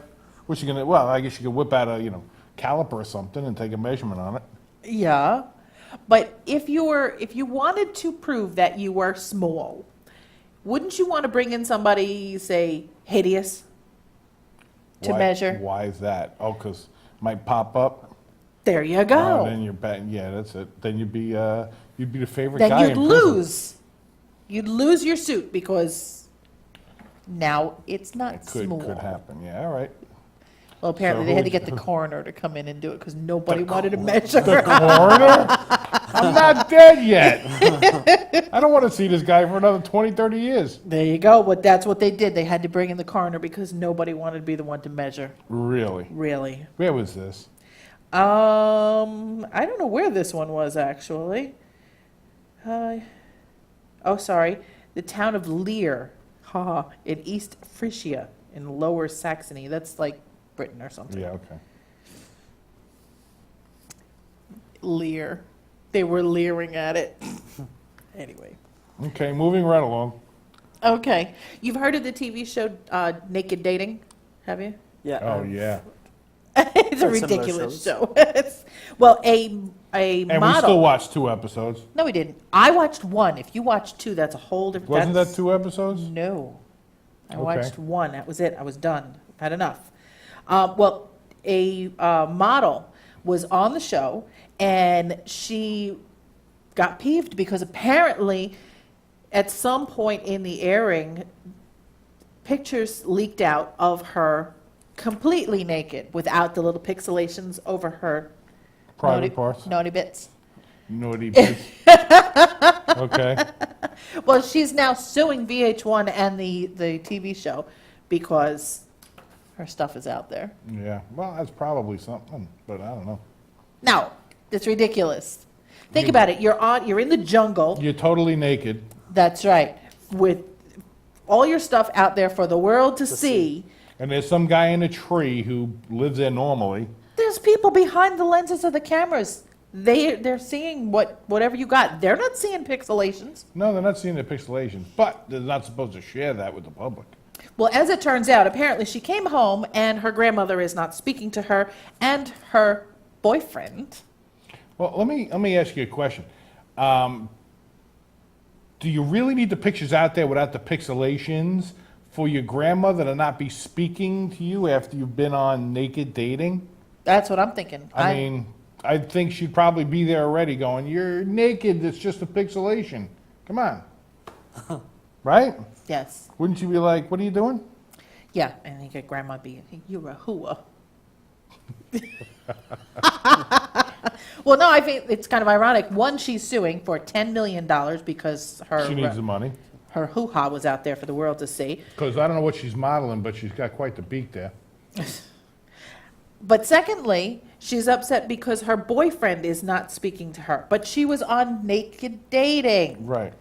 C: What's you gonna? Well, I guess you could whip out a caliper or something and take a measurement on it.
D: Yeah. But if you wanted to prove that you were small, wouldn't you want to bring in somebody, say, hideous to measure?
C: Why is that? Oh, because might pop up.
D: There you go.
C: Then you're back. Yeah, that's it. Then you'd be the favorite
D: Then
C: guy
D: you'd
C: in prison.
D: lose. You'd lose your suit because now it's not
C: It could
D: small.
C: happen. Yeah, all right.
D: Well, apparently
C: So
D: they had to
C: who's-
D: get the coroner to come in and do it because nobody wanted to measure.
C: Coroner? I'm not dead yet. I don't want to see this guy for another 20, 30 years.
D: There you go. But that's what they did. They had to bring in the coroner because nobody wanted to be the one to measure.
C: Really?
D: Really.
C: Where was this?
D: I don't know where this one was actually. Sorry. The town of Leer, in East Frisia in Lower Saxony. That's like Britain or something.
C: Yeah, okay.
D: Leer. They were leering at it. Anyway.
C: Okay, moving right along.
D: Okay. You've heard of the TV show Naked Dating? Have you?
F: Yeah.
C: Oh, yeah.
D: It's a
F: Heard similar
D: ridiculous
F: shows.
D: show. Well, a
C: And we
D: model.
C: still watched 2 episodes.
D: No, we didn't. I watched one. If you watched 2, that's a whole different.
C: Wasn't that
D: that's-
C: 2 episodes?
D: No. I
C: Okay.
D: watched 1. That was it. I was done. Had enough. Well, a model was on the show, and she got peeved because apparently at some point in the airing, pictures leaked out of her completely naked without the little pixelations over her
C: Private parts?
D: naughty bits.
C: Naughty bits. Okay.
D: Well, she's now suing VH1 and the TV show because her stuff is out there.
C: Yeah. Well, that's probably something, but I don't know.
D: No, it's ridiculous. Think about it. You're in the jungle.
C: You're totally naked.
D: That's right. With all your stuff out there for the world to see.
C: And there's some guy in a tree who lives there normally.
D: There's people behind the lenses of the cameras. They're seeing whatever you got. They're not seeing pixelations.
C: No, they're not seeing the pixelation, but they're not supposed to share that with the public.
D: Well, as it turns out, apparently she came home and her grandmother is not speaking to her and her boyfriend.
C: Well, let me ask you a question. Do you really need the pictures out there without the pixelations for your grandmother to not be speaking to you after you've been on Naked Dating?
D: That's what I'm thinking.
C: I mean, I think she'd probably be there already going, you're naked, it's just a pixelation. Come on. Right?
D: Yes.
C: Wouldn't you be like, what are you doing?
D: Yeah, and I think your grandma be, you're a hooah. Well, no, I think it's kind of ironic. One, she's suing for $10 million because
C: She needs the money.
D: her hoo-ha was out there for the world to see.
C: Because I don't know what she's modeling, but she's got quite the beak there.
D: But secondly, she's upset because her boyfriend is not speaking to her. But she was on Naked Dating.
C: Right.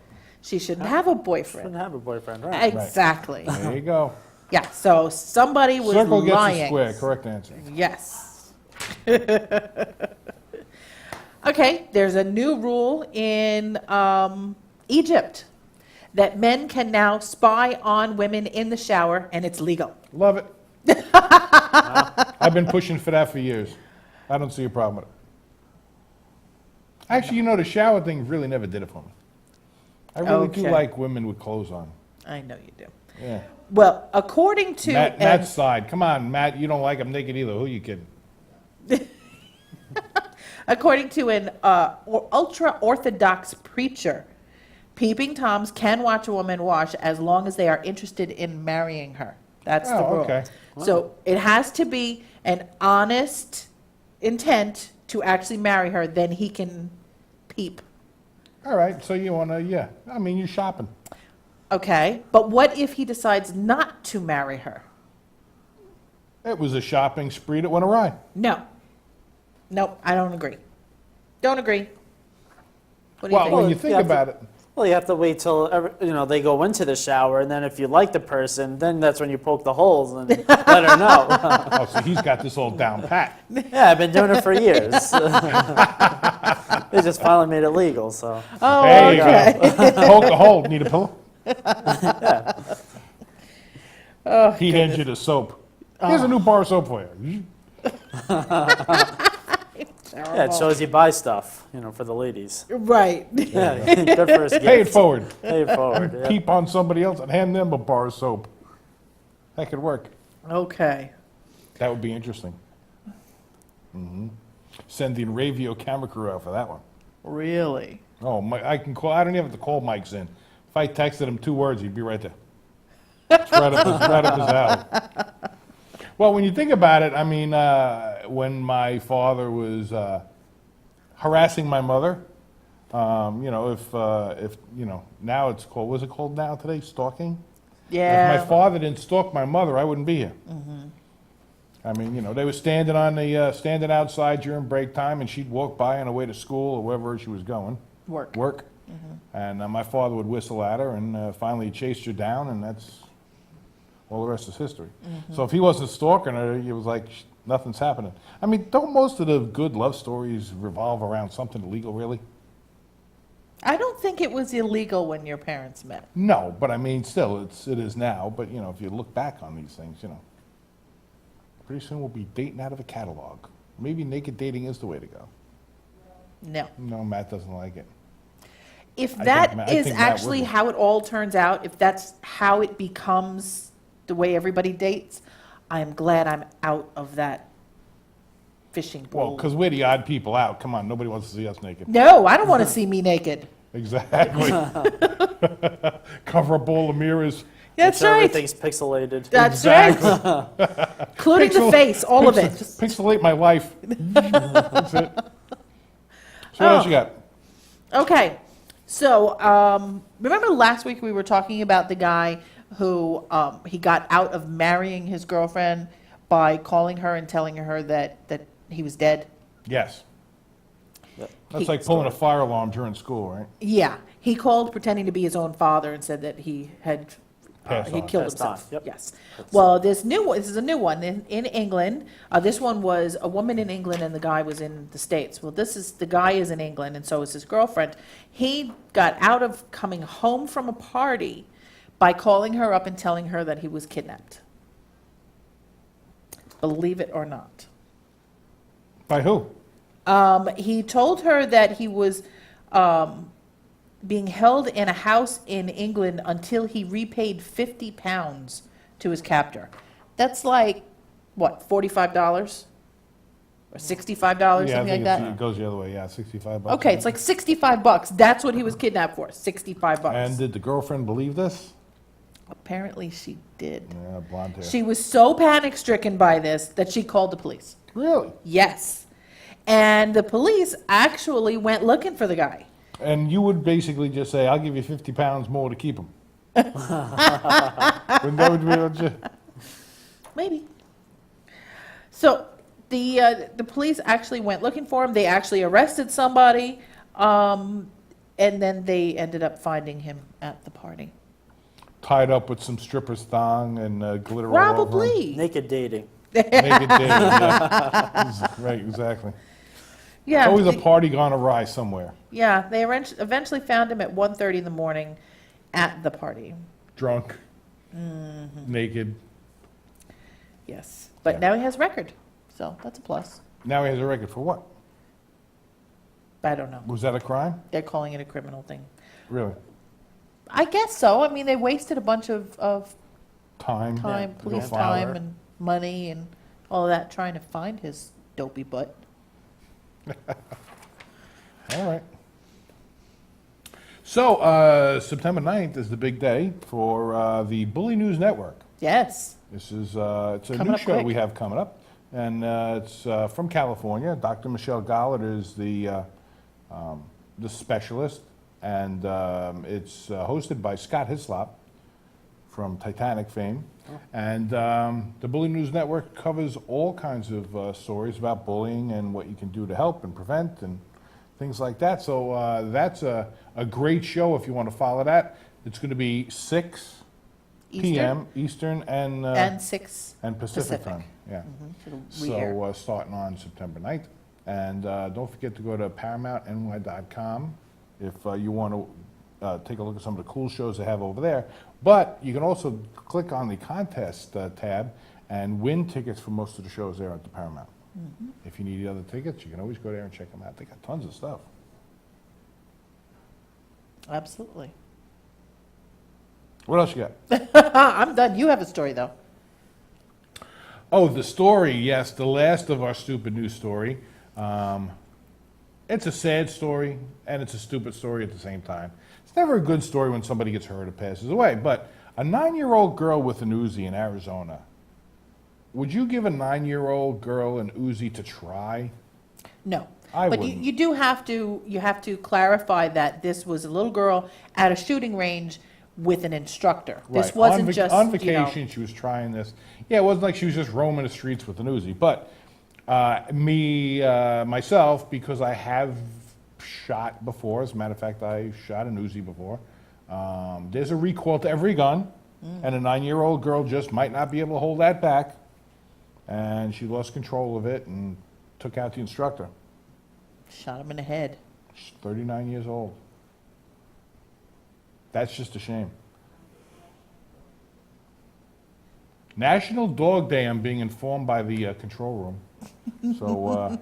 D: She shouldn't have a
F: Shouldn't
D: boyfriend.
F: have a boyfriend, right?
D: Exactly.
C: There you go.
D: Yeah, so somebody was
C: Circle gets a
D: lying.
C: square. Correct answer.
D: Yes. Okay, there's a new rule in Egypt that men can now spy on women in the shower, and it's legal.
C: Love it. I've been pushing for that for years. I don't see a problem with it. Actually, you know, the shower thing really never did it for me. I really do
D: Okay.
C: like women with clothes on.
D: I know you do.
C: Yeah.
D: Well, according to
C: Matt's side. Come on, Matt. You don't like them naked either. Who you kidding?
D: according to an ultra-Orthodox preacher, peeping Toms can watch a woman wash as long as they are interested in marrying her. That's the
C: Oh,
D: rule.
C: okay.
D: So it has to be an honest intent to actually marry her, then he can peep.
C: All right. So you want to, yeah. I mean, you're shopping.
D: Okay, but what if he decides not to marry her?
C: It was a shopping spree that went awry.
D: No. Nope, I don't agree. Don't agree. What do you
C: Well,
D: think?
C: when you
F: You
C: think
F: have to-
C: about it,
F: Well, you have to wait till they go into the shower, and then if you like the person, then that's when you poke the holes and let her know.
C: oh, so he's got this all down pat.
F: Yeah, I've been doing it for years. They just finally made it legal, so.
D: Oh,
C: There you
D: okay.
C: go. Poke a hole. Need a pillow? Heat engine of soap. Here's a new bar of soap for you.
F: Yeah, it shows you buy stuff, for the ladies.
D: Right.
F: Yeah, good first gift.
C: Pay it forward.
F: Pay it forward. Yeah.
C: Peep on somebody else and hand them a bar of soap. That could work.
D: Okay.
C: That would be interesting. Send the radio camera crew out for that one.
D: Really?
C: Oh, I can call. I don't even have to call Mike's in. If I texted him 2 words, he'd be right there. It's right up his alley. Well, when you think about it, I mean, when my father was harassing my mother, if now it's called, what's it called now today? Stalking?
D: Yeah.
C: If my father didn't stalk my mother, I wouldn't be here. I mean, they were standing outside during break time, and she'd walk by on her way to school or wherever she was going.
D: Work.
C: And my father would whistle at her, and finally he chased her down, and that's all the rest is history. So if he wasn't stalking her, it was like nothing's happening. I mean, don't most of the good love stories revolve around something illegal, really?
D: I don't think it was illegal when your parents met.
C: No, but I mean, still, it is now. But if you look back on these things, pretty soon we'll be dating out of a catalog. Maybe naked dating is the way to go.
D: No.
C: No, Matt doesn't like it.
D: If
C: I
D: that
C: think
D: is
C: Matt
D: actually
C: would.
D: how it all turns out, if that's how it becomes the way everybody dates, I am glad I'm out of that fishing
C: Well,
D: pool.
C: because we're the odd people out. Come on, nobody wants to see us naked.
D: No, I don't want to see me naked.
C: Exactly. Cover a bowl of mirrors.
D: That's
F: So
D: right.
F: everything's pixelated.
D: That's right. Including the face, all of it.
C: Pixelate my life. That's it. So what else you got?
D: Okay, so remember last week we were talking about the guy who he got out of marrying his girlfriend by calling her and telling her that he was dead?
C: Yes. That's
D: He-
C: like pulling a fire alarm during school, right?
D: Yeah, he called pretending to be his own father and said that he had
C: Passed
D: he
C: on.
D: killed
F: Passed
D: himself.
F: on, yep.
D: Yes. Well, this is a new one in England. This one was a woman in England and the guy was in the States. Well, the guy is in England and so is his girlfriend. He got out of coming home from a party by calling her up and telling her that he was kidnapped. Believe it or not.
C: By who?
D: He told her that he was being held in a house in England until he repaid £50 to his captor. That's like, what, $45? Or $65,
C: Yeah, I
D: something like
C: think
D: that?
C: it goes the other way. Yeah, $65.
D: Okay, it's like $65. That's what he was kidnapped for, $65.
C: And did the girlfriend believe this?
D: Apparently she did.
C: Yeah, blonde hair.
D: She was so panic-stricken by this that she called the police.
C: Really?
D: Yes. And the police actually went looking for the guy.
C: And you would basically just say, I'll give you 50 pounds more to keep him. Wouldn't that would be what you...
D: Maybe. So the police actually went looking for him. They actually arrested somebody, and then they ended up finding him at the party.
C: Tied up with some stripper's thong and glitter all over him.
D: Probably.
F: Naked dating.
C: Naked dating, yeah. Right, exactly.
D: Yeah.
C: Always a party gone awry somewhere.
D: Yeah. They eventually found him at 1:30 in the morning at the party.
C: Drunk,
D: Mm-hmm.
C: naked.
D: Yes. But
C: Yeah.
D: now he has record, so that's a plus.
C: Now he has a record for what?
D: I don't know.
C: Was that a crime?
D: They're calling it a criminal thing.
C: Really?
D: I guess so. I mean, they wasted a bunch of
C: Time?
D: time,
C: to go
D: police
C: file
D: time
C: her?
D: and money and all of that trying to find his dopey butt.
C: All right. So, September 9th is the big day for the Bully News Network.
D: Yes.
C: This is it's a
D: Coming
C: new
D: up
C: show
D: quick.
C: we have coming up, and it's from California. Dr. Michelle Gollard is the specialist, and it's hosted by Scott Hislop from Titanic fame. And the Bully News Network covers all kinds of stories about bullying and what you can do to help and prevent and things like that. So that's a great show if you want to follow that. It's going to be 6 p.m. Eastern
D: And 6
C: and Pacific
D: Pacific.
C: time. Yeah.
D: we air.
C: So starting on September 9th. And don't forget to go to ParamountNY.com if you want to take a look at some of the cool shows they have over there. But you can also click on the contest tab and win tickets for most of the shows there at the Paramount. If you need other tickets, you can always go there and check them out. They got tons of stuff.
D: Absolutely.
C: What else you got?
D: I'm done. You have a story, though.
C: Oh, the story, yes, the last of our stupid news story. It's a sad story, and it's a stupid story at the same time. It's never a good story when somebody gets hurt or passes away, but a 9-year-old girl with an Uzi in Arizona. Would you give a 9-year-old girl an Uzi to try?
D: No.
C: I
D: but
C: wouldn't.
D: you do have to clarify that this was a little girl at a shooting range with an instructor. This
C: Right.
D: wasn't
C: on
D: just,
C: on vacation. She was trying this. Yeah, it wasn't like she was just roaming the streets with an Uzi. But myself, because I have shot before. As a matter of fact, I shot an Uzi before. There's a recoil to every gun, and a 9-year-old girl just might not be able to hold that back, and she lost control of it and took out the instructor.
D: Shot him in the head.
C: She's 39 years old. That's just a shame. National Dog Day, I'm being informed by the control room. So,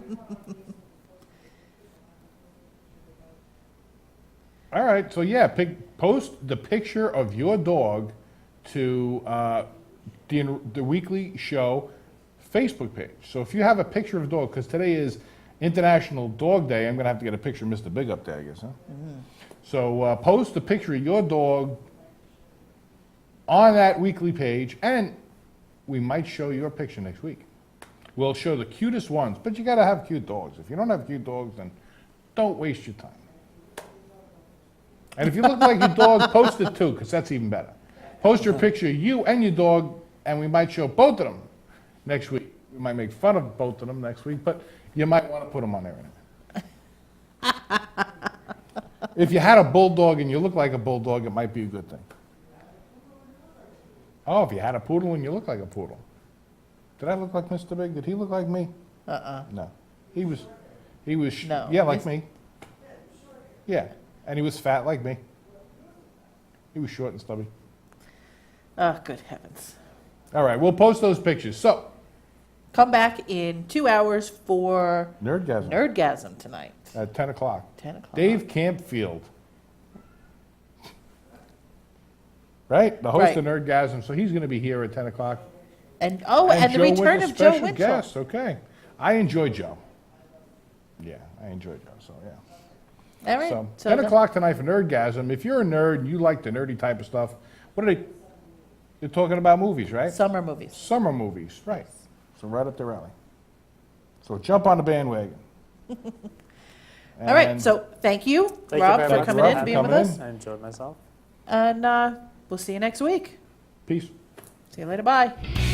C: all right, so yeah, post the picture of your dog to the weekly show Facebook page. So if you have a picture of a dog, because today is International Dog Day, I'm going to have to get a picture of Mr. Big up there, I guess, huh? So post a picture of your dog on that weekly page, and we might show your picture next week. We'll show the cutest ones, but you got to have cute dogs. If you don't have cute dogs, then don't waste your time. And if you look like your dog, post it too, because that's even better. Post your picture of you and your dog, and we might show both of them next week. We might make fun of both of them next week, but you might want to put them on there. If you had a bulldog and you look like a bulldog, it might be a good thing. Oh, if you had a poodle and you look like a poodle. Did I look like Mr. Big? Did he look like me? No. He was,
D: No.
C: yeah, like me. Yeah, and he was fat like me. He was short and stubby.
D: Oh, good heavens.
C: All right, we'll post those pictures. So,
D: Come back in 2 hours for
C: Nerdgasm
D: Nerdgasm tonight.
C: at 10 o'clock.
D: 10 o'clock.
C: Dave Campfield. Right? The host
D: Right.
C: of Nerdgasm. So he's going to be here at 10 o'clock.
D: And the
C: Joe
D: return
C: Winchell,
D: of Joe
C: special
D: Winchell.
C: guest. Okay. I enjoy Joe. Yeah, I enjoy Joe. So, yeah.
D: All right.
C: So,
D: So
C: 10
D: the-
C: o'clock tonight for Nerdgasm. If you're a nerd and you like the nerdy type of stuff, what are they? They're talking about movies, right?
D: Summer movies.
C: Summer movies, right. So right up their alley. So jump on the bandwagon.
D: All right,
C: And
D: so thank you,
F: Thank you
D: Rob,
F: very
D: for
F: much,
D: coming
F: Rob,
D: in,
F: for
D: being with
C: coming
D: us.
C: in.
F: I enjoyed myself.
D: And we'll see you next week.
C: Peace.
D: See you later, bye.